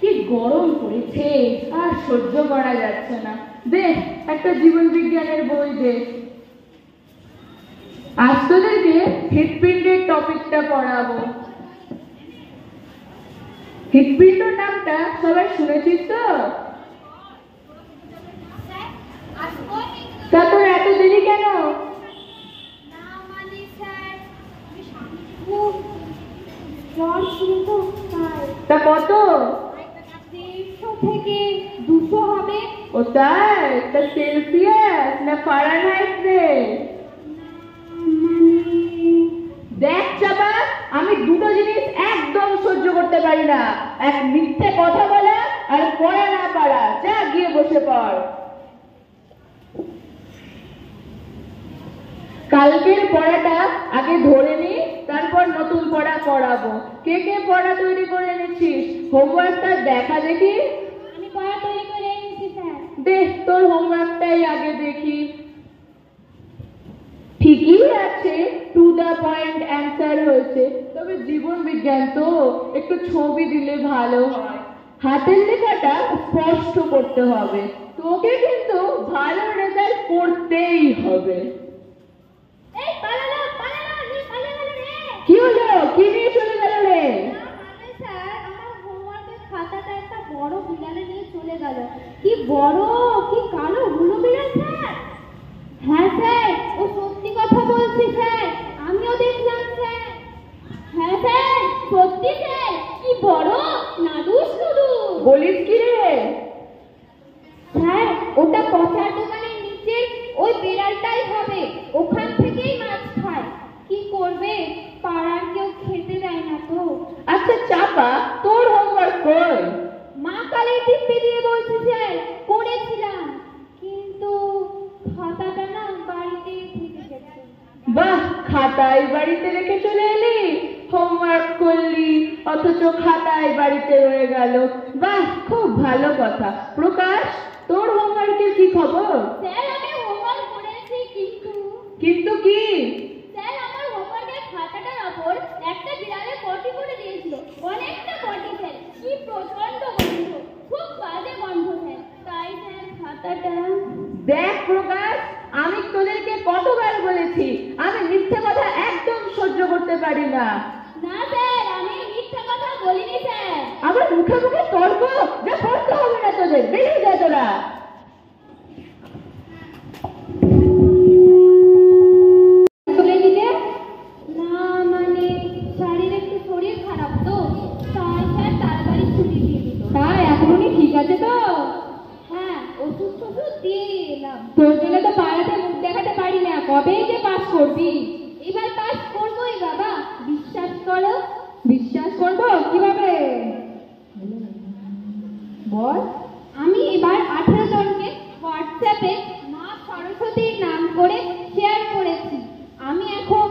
কি গরম পড়েছে, আর সহ্য করা যাচ্ছে না। দে একটা জীবন বিজ্ঞানের বই দে। আজ তোদেরকে হৃৎপিণ্ডের টপিকটা পড়াবো। হৃৎপিণ্ড নামটা সবাই শুনেছিস তো? তা তোর এত দেরি কেন? তা কত? 150 থেকে 200 হবে। ও তাই? তা সেলসিয়াস না ফারেনহাইট রে? দেখ চাপা, আমি দুটো জিনিস একদম সহ্য করতে পারি না, এক মিথ্যে কথা বলা আর পড়া না পারা। যা গিয়ে বসে পড়। কালকের পড়াটা আগে ধরে নি, তারপর নতুন পড়া পড়াবো। কে কে পড়া তৈরি করে এনেছিস? হোমওয়ার্কটা দেখা দেখি। আমি পড়া তৈরি করে এনেছি স্যার। দেখ তোর হোমওয়ার্কটাই আগে দেখি। ঠিকই আছে, টু দা পয়েন্ট অ্যান্সার হয়েছে, তবে জীবন বিজ্ঞান তো একটু ছবি দিলে ভালো হয়। হাতের লেখাটা স্পষ্ট করতে হবে। তোকে কিন্তু ভালো রেজাল্ট করতেই হবে। এই পালালো পালালো রে, পালালো রে। কি হলো? কি নিয়ে চলে গেল রে? স্যার, আমার হোমওয়ার্কের খাতাটা একটা বড় বিড়ালে নিয়ে চলে গেল। কি বড়, কি কালো বুনো বিড়াল স্যার। হ্যাঁ স্যার, ও সত্যি কথা বলছে স্যার, আমিও দেখলাম স্যার। হ্যাঁ স্যার, সত্যি স্যার, কি বড়, নাদুস নুদুস। বলিস কি রে? স্যার, ওটা পচার দোকানের নিচের ওই বিড়ালটাই হবে, ওখান থেকেই মাছ খায়। কি করবে, পাড়ার কেউ খেতে দেয় না তো। আচ্ছা চাপা, তোর হোমওয়ার্ক কই? মা কালীর দিব্যি দিয়ে বলছি স্যার, করেছিলাম, কিন্তু খাতাটা না বাড়িতে থেকে গেছে। বাহ, খাতায় বাড়িতে রেখে চলে এলি, হোমওয়ার্ক করলি অথচ খাতায় বাড়িতে রয়ে গেল। বাহ, খুব ভালো কথা। প্রকাশ, তোর হোমওয়ার্কের কি খবর? স্যার, আমি হোমওয়ার্ক করেছি, কিন্তু কি? স্যার, আমার হোমওয়ার্কের খাতাটার উপর একটা বিড়ালে পটি করে দিয়েছিল, অনেকটা পটি স্যার, কি প্রচন্ড গন্ধ, খুব বাজে গন্ধ স্যার, তাই স্যার খাতাটা। দেখ প্রকাশ, আমি তোদেরকে কতবার বলেছি আমি মিথ্যে কথা একদম সহ্য করতে পারি না। না স্যার, আমি মিথ্যা কথা বলিনি স্যার। আবার মুখে মুখে তর্ক, যা করতে হবে না তোদের, বেরিয়ে যা তোরা। চলে দিতে না, মানে স্যারের একটু শরীর খারাপ তো, তাই স্যার তাড়াতাড়ি ছুটি দিয়ে দিল। তাই এখনই ঠিক আছে তো? হ্যাঁ, ওষুধ টষুধ দিয়ে এলাম। তোর জন্য তো পাড়াতে মুখ দেখাতে পারি না, কবেই যে পাস করবি? এবার পাস করবোই বাবা, বিশ্বাস করো। বিশ্বাস করবো কিভাবে বল? আমি এবার 18 জনকে হোয়াটসঅ্যাপে মা সরস্বতীর নাম করে শেয়ার করেছি। আমি এখন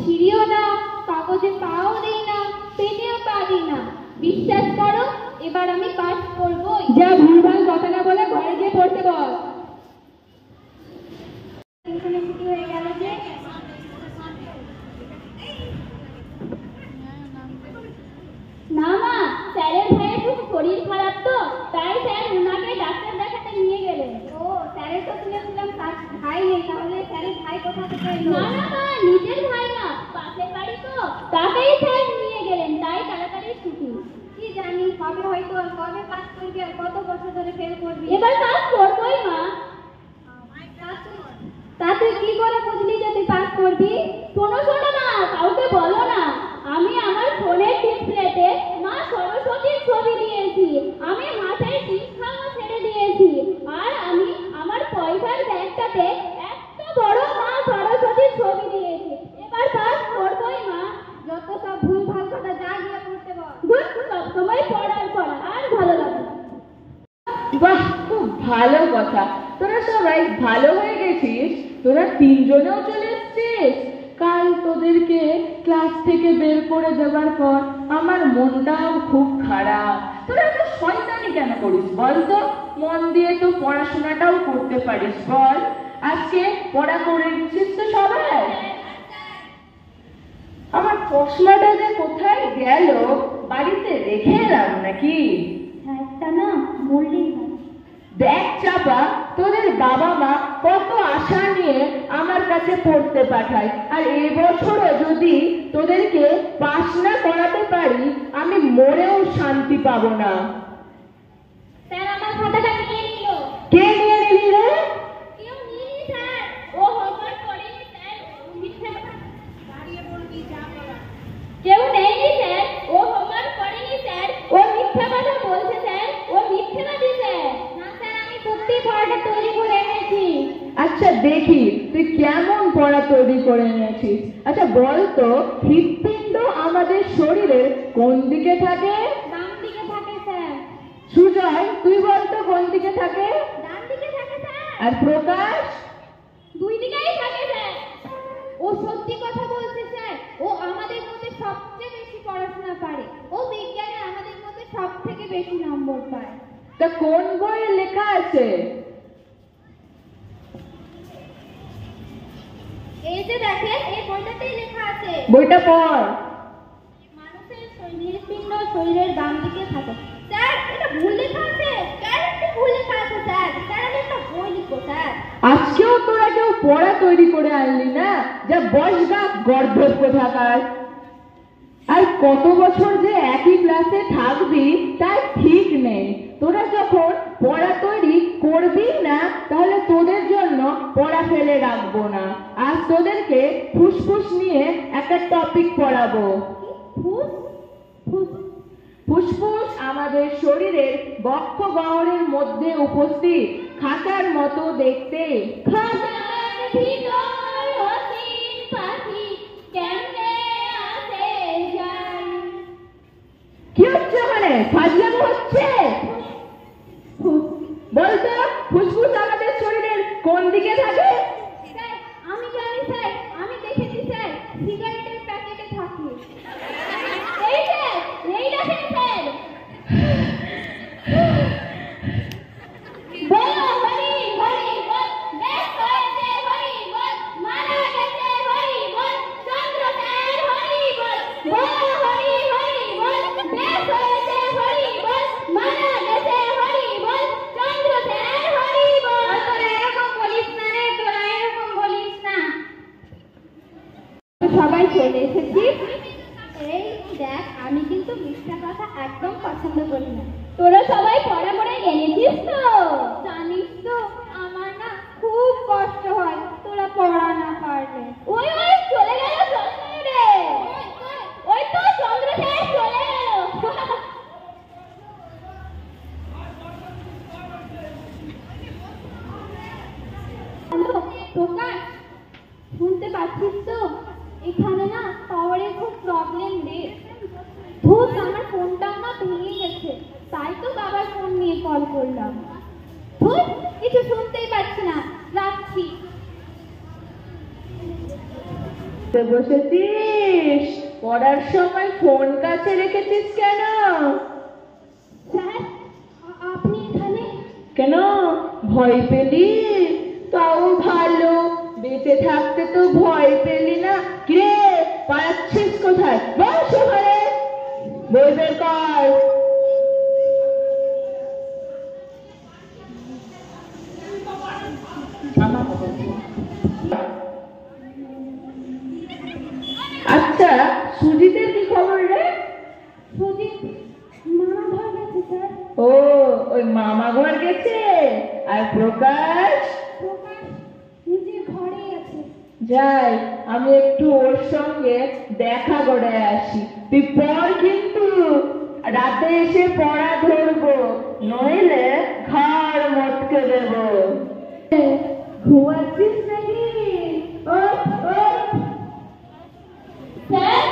ছিঁড়িও না, কাগজে পাও দিই না, পেনেও পা দিই না। বিশ্বাস করো, এবার আমি পাস করবোই। যা ভুলভাল কথা না বলে ঘরে গিয়ে পড়তে বল। ছুটি হয়ে গেল যে। না মা, স্যারের ভাইয়ের খুব শরীর খারাপ তো, তাই স্যার ওনাকে ডাক্তার দেখাতে নিয়ে গেলেন। ও, স্যারের তো শুনেছিলাম তার ভাই নেই, তাহলে স্যারের ভাই কোথা থেকে এলো? না না মা, নিজের ভাই না, পাশের বাড়ি তো, তাকেই স্যার নিয়ে গেলেন, তাই তাড়াতাড়ি ছুটি। কি জানি কবে হয়তো, কবে পাস করবি আর কত বছর ধরে ফেল করবি? এবার পাস করবোই মা। তা তুই কি করে বুঝলি যে তুই পাস করবি? শোনো শোনো মা, কাউকে বলো না, আমি আমার ফোনের ডিসপ্লেতে মা সরস্বতীর ছবি দিয়েছি, আমি হাতের শিক্ষাও ছেড়ে দিয়েছি, আর আমি আমার পয়সার ব্যাগটাতে এত বড় মা সরস্বতীর ছবি দিয়েছি। এবার পাস করবোই মা। যত সব ভুল ভাল কথা, যা গিয়ে পড়তে বল। ধুর, সবসময় পড়ার পড়া, আর ভালো লাগে না। বাহ, খুব ভালো কথা। তোরা সবাই ভালো হয়ে গেছিস, তোরা 3 জনেও চলে এসছিস। কাল তোদেরকে ক্লাস থেকে বের করে দেওয়ার পর আমার মনটাও খুব খারাপ। তোরা এত শয়তানি কেন করিস বল তো? মন দিয়ে তো পড়াশোনাটাও করতে পারিস বল। আজকে পড়া করে নিচ্ছিস তো সবাই? আমার চশমাটা যে কোথায় গেল, বাড়িতে রেখে এলাম নাকি? একটা না বললেই হয়। দেখ চাপা, তোদের বাবা মা কত আশা নিয়ে আমার কাছে পড়তে পাঠায়, আর এবছরও যদি তোদেরকে পাস না করাতে পারি, আমি মরেও শান্তি পাবো না। স্যার আমার খাতাটা নিয়ে নিল। কে নিয়ে নিলি রে? কেউ নিয়ে স্যার, ও হোমওয়ার্ক করেনি স্যার, মিথ্যে কথা দাঁড়িয়ে বলবি যা বলা। কেউ নেয়নি স্যার, ও হোমওয়ার্ক করেনি স্যার, ও মিথ্যে কথা বলছে স্যার, ও মিথ্যেবাদী স্যার। না স্যার, আমি সত্যি পড়াটা তৈরি করে এনেছি। আচ্ছা দেখি তুই কেমন পড়া তৈরি করে এনেছিস। আচ্ছা বল তো, হৃৎপিণ্ড আমাদের শরীরের কোন দিকে থাকে? ডান দিকে থাকে স্যার। সুজয়, তুই বল তো কোন দিকে থাকে? ডান দিকে থাকে স্যার। আর প্রকাশ? দুই দিকেই থাকে স্যার। ও সত্যি কথা বলছে স্যার, ও আমাদের মধ্যে সবচেয়ে বেশি পড়াশোনা পারে, ও বিজ্ঞানে আমাদের মধ্যে সবথেকে বেশি নম্বর পায়। তা কোন বইয়ে লেখা আছে? এই যে দেখেন, এই বইটাতেই লেখা আছে। বইটা পড়। মানুষের হৃৎপিণ্ড শরীরের বাম দিকে থাকে। স্যার এটা ভুল লেখা আছে, ক্যারেক্টার ভুল লেখা আছে স্যার। স্যার আমি একটা বই লিখবো স্যার। আজকেও তোরা কেউ পড়া তৈরি করে আনলি না? যা বসগা গর্ধব কোথাকার। আর কত বছর যে একই ক্লাসে থাকবি তার ঠিক নেই। তোরা যখন পড়া তৈরি করবি না, তাহলে তোদের জন্য পড়া ফেলে রাখবো না। আজ তোদেরকে ফুসফুস নিয়ে একটা টপিক পড়াবো। ফুস ফুস ফুসফুস আমাদের শরীরের বক্ষ গহ্বরের মধ্যে উপস্থিত খাঁচার মতো দেখতে। খাঁচার ভিতর অসীম পাখি কেমনে আসে যায়। কি হচ্ছে ওখানে? ফাজলামো হচ্ছে? বলতো, ফুসফুস আমাদের শরীরের কোন দিকে থাকে? স্যার আমি জানি স্যার, আমি দেখেছি স্যার, সিগারেটের প্যাকেটে থাকে। এই স্যার, এই দেখেন স্যার। বলো হরি হরি বল, বেশ হয়েছে হরি বল, মারা গেছে হরি বল, চন্দ্র স্যার হরি বল। বলো হরি হরি বল, বেশ হয়েছে হরি বল, মারা গেছে হরি বল, চন্দ্র স্যার হরি বল। তোরা এরকম বলিস না রে, তোরা এরকম বলিস না। সবাই চলে এসেছিস? এই দেখ, আমি কিন্তু মিথ্যা কথা একদম পছন্দ করি না। তোরা সবাই পড়া পড়ে এনেছিস তো? জানিস তো আমার না খুব কষ্ট হয় তোরা পড়া না পারলে। ওই ওই চলে গেল, চলে গেল রে। ওই তো চন্দ্র স্যার চলে গেল। হ্যালো প্রকাশ, শুনতে পাচ্ছিস তো? এখানে না টাওয়ারের খুব প্রবলেম রে। ধুর, আমার ফোনটা না ভেঙে গেছে, তাই তো বাবার ফোন নিয়ে কল করলাম। ধুর, কিছু শুনতেই পাচ্ছি না, রাখছি। বসেছিস? পড়ার সময় ফোন কাছে রেখেছিস কেন? স্যার আপনি এখানে? কেন, ভয় পেলি? তাও ভালো, বেঁচে থাকতে তো ভয় পেলি না। কিরে, পাচ্ছিস কোথায়? বস ওখানে, বই বের কর। আচ্ছা, সুজিতের কি খবর রে? সুজিত মামা ঘর গেছে স্যার। ও, ওই মামা ঘর গেছে। আর প্রকাশ? প্রকাশ নিজের ঘরেই আছে। যাই, আমি একটু ওর সঙ্গে দেখা করে আসি। তুই পড় কিন্তু, রাতে এসে পড়া ধরবো, নইলে ঘাড় মটকে দেব। ঘুমাচ্ছিস নাকি? ও ও স্যার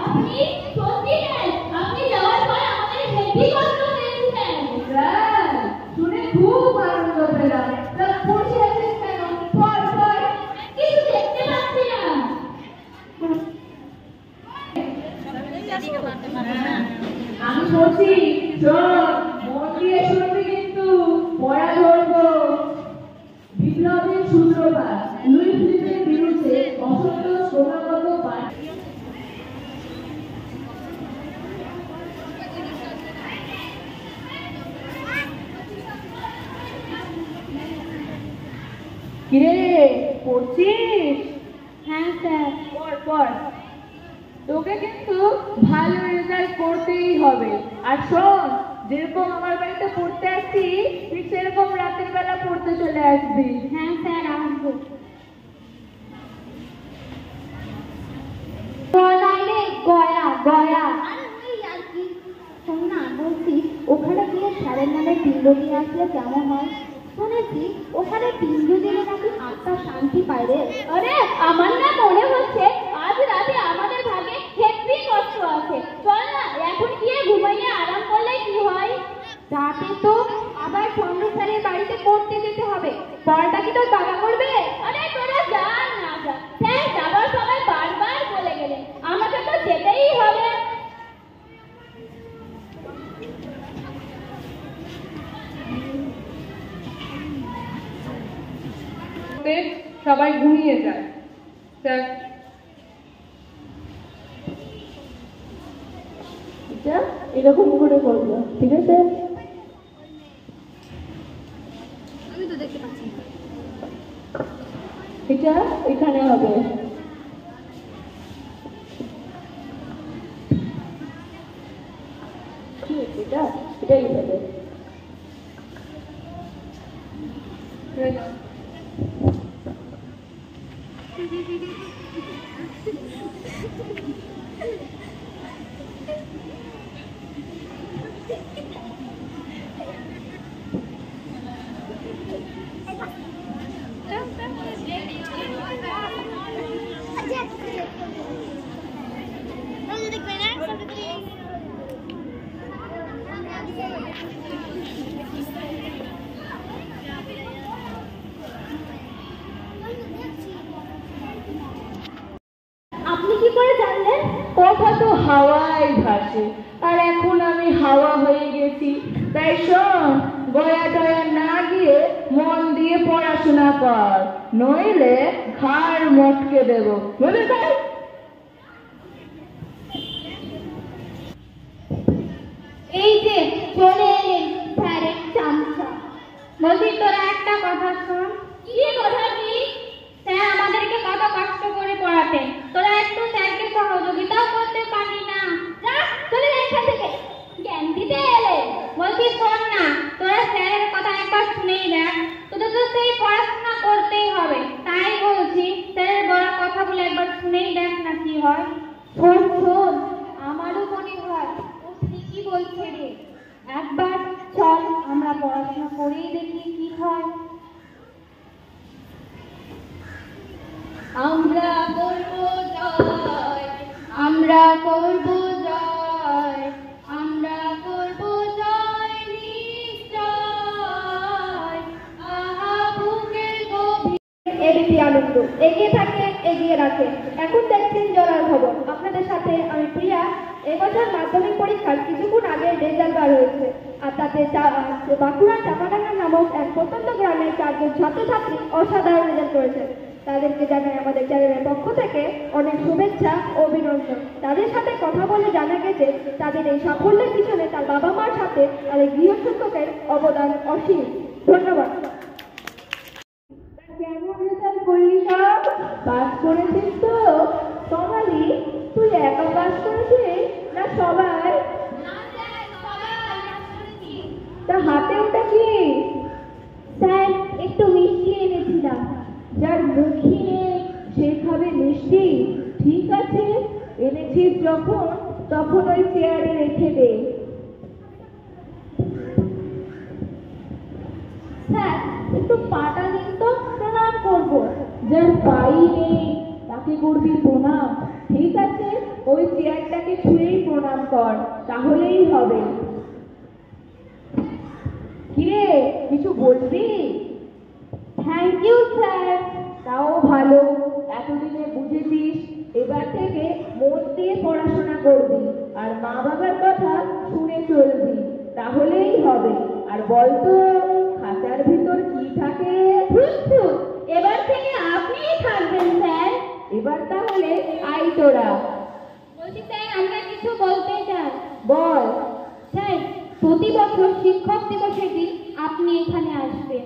আপনি সত্যি স্যার, আপনি যাওয়ার পর আমাদের হেভি কষ্ট হয়েছে স্যার। শুনে খুব আনন্দ পেলাম। তা পড়ে আছিস কেন? পড় পড়। কিছু দেখতে পাচ্ছি না। আমি বলছি, শোন, মন দিয়ে শুনবি কিন্তু, পড়া ধরবো। বিপ্লবের সূত্রপাত, লুই ফিলিপের বিরুদ্ধে অসন্তোষ ক্রমাগত বাড়ছে। কিরে, পড়ছিস? হ্যাঁ স্যার। পর তোকে কিন্তু ভালো রেজাল্ট করতেই হবে। আর শোন, যেরকম আমার বাড়িতে পড়তে আসছি তুই সেরকম রাতের বেলা পড়তে চলে আসবি। হ্যাঁ স্যার, আসবো। গয়া গয়া। আরে ওই আর কি। শোন না, বলছি ওখানে গিয়ে স্যারের নামে পিণ্ড দিয়ে আসলে কেমন হয়? শুনেছি ওখানে পিণ্ড দিলে নাকি আত্মা শান্তি পায় রে। আরে আমার না মনে হচ্ছে আজ রাতে আমাদের ভাগে হেভি কষ্ট আছে। চল না এখন গিয়ে ঘুমাইয়ে আরাম করলে কি হয়? রাতে তো আবার চন্দ্র স্যারের বাড়িতে পড়তে যেতে হবে। পড়াটা কি তোর বাবা করবে? আরে তোরা যা না যা, স্যার যাবার সময় বারবার বলে গেলেন, আমাকে তো যেতেই হবে। সবাই ঘুমিয়ে যায়। স্যার, এটা এরকম করে করবো, ঠিক আছে? আমি তো দেখতে পাচ্ছি না। এটা এখানে হবে। এটা এটাই হবে। আপনি কি করে জানলেন? কথা তো হাওয়ায় ভাসে, আর এখন আমি হাওয়া হয়ে গেছি। তাই শোন, গয়া টয়া না গিয়ে মন দিয়ে পড়াশোনা কর, নইলে ঘাড় মটকে দেবো, বুঝলি? তাই এই যে চলে এলেন স্যারের চামচা। বলছি তোরা একটা কথা শোন। কি কথা? কি? স্যার আমাদেরকে কত কষ্ট করে পড়াতেন, তোরা একটু স্যারকে সহযোগিতাও করতে পারি না? যা চলে যা এখান থেকে, জ্ঞান দিতে এলে। বলছি শোন না, তোরা স্যারের কথা একবার শুনেই দেখ, তোদের তো সেই পড়াশোনা করতেই হবে। তাই বলছি স্যারের বলা কথাগুলো একবার শুনেই দেখ না কি হয়। শোন শোন, আমারও মনে হয় ও ঠিকই বলছে রে। একবার চল আমরা পড়াশোনা করেই দেখি কি হয়। আমরা করব জয়, আমরা করব জয়, আমরা করব জয় নিশ্চয়। আহা বুকের গভীর এবিপি আনন্দ এগিয়ে থাকে, এগিয়ে রাখে। এখন দেখছেন জলার খবর। আপনাদের সাথে আমি প্রিয়া। এবছর মাধ্যমিক পরীক্ষার কিছুক্ষণ আগে রেজাল্ট বার হয়েছে, আর তাতে বাঁকুড়া চাপাডাঙ্গা নামক এক প্রত্যন্ত গ্রামের 4 জন ছাত্রছাত্রী অসাধারণ রেজাল্ট করেছে। তাদেরকে জানাই আমাদের চ্যানেলের পক্ষ থেকে অনেক শুভেচ্ছা ও অভিনন্দন। তাদের সাথে কথা বলে জানা গেছে তাদের এই সাফল্যের পিছনে তার বাবা মার সাথে তাদের গৃহশিক্ষকের অবদান অসীম। ধন্যবাদ। কেমন রেজাল্ট করলি সব? পাস করেছিস তো? সোনালি, তুই একা পাস করেছিস না সবাই? তা হাতে ওটা কি? স্যার একটু মিষ্টি এনেছিলাম। যার মুখী নেই সে খাবে মিষ্টি? ঠিক আছে, এনেছিস যখন তখন ওই চেয়ারে রেখে দে। স্যার একটু পাটা দিন তো, প্রণাম করবো। যার পাই নেই তাকে করবি প্রণাম? ঠিক আছে, ওই চেয়ারটাকে ছুঁয়েই প্রণাম কর, তাহলেই হবে। কিরে, কিছু বলবি? Thank you sir. তাও ভালো, এতদিনে বুঝেছিস। এবার থেকে মন দিয়ে পড়াশোনা করবি আর মা বাবার কথা শুনে চলবি, তাহলেই হবে। আর বলতো, খাঁচার ভিতর কি থাকে? ফুসফুস। এবার থেকে আপনিই থাকবেন স্যার। এবার তাহলে আই তোরা। বলছি স্যার, আমরা কিছু বলতে চাই। বল। স্যার প্রতি বছর শিক্ষক দিবসের দিন আপনি এখানে আসবেন।